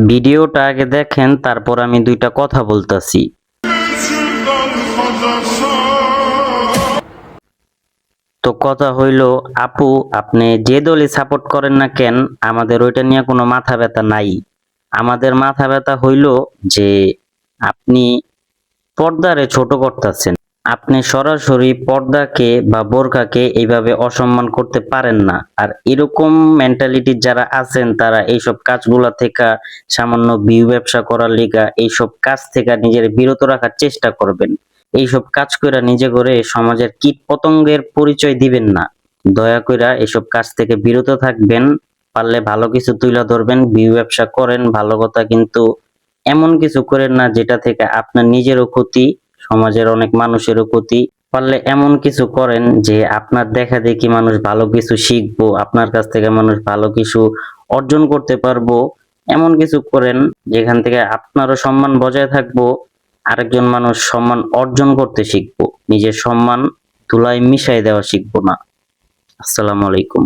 ভিডিওটা আগে দেখেন, তারপর আমি দুইটা কথা বলতাছি। তো কথা হইল, আপু আপনি যে দলই সাপোর্ট করেন না কেন, আমাদের ওইটা নিয়ে কোনো মাথা ব্যথা নাই। আমাদের মাথা ব্যথা হইল যে আপনি পর্দারে ছোট করতেছেন। আপনি সরাসরি পর্দাকে বা বোরকাকে এইভাবে অসম্মান করতে পারেন না। আর এরকম মেন্টালিটির যারা আছেন তারা এইসব কাজগুলা থেকে, সামান্য ভিউ ব্যবসা করার লিগা এইসব কাজ থেকে নিজের বিরত রাখার চেষ্টা করবেন। এইসব কাজ কইরা নিজে করে সমাজের কীট পতঙ্গের পরিচয় দিবেন না। দয়া কইরা এসব কাজ থেকে বিরত থাকবেন। পারলে ভালো কিছু তুলে ধরবেন, ভিউ ব্যবসা করেন ভালো কথা, কিন্তু এমন কিছু করেন না যেটা থেকে আপনার নিজেরও ক্ষতি, সমাজের অনেক মানুষেরও ক্ষতি। পারলে এমন কিছু করেন যে আপনার দেখা দেখি মানুষ ভালো কিছু শিখবো, আপনার কাছ থেকে মানুষ ভালো কিছু অর্জন করতে পারবো। এমন কিছু করেন যেখান থেকে আপনারও সম্মান বজায় থাকবো, আরেকজন মানুষ সম্মান অর্জন করতে শিখবো, নিজের সম্মান ধুলায় মিশাই দেওয়া শিখবো না। আসসালামু আলাইকুম।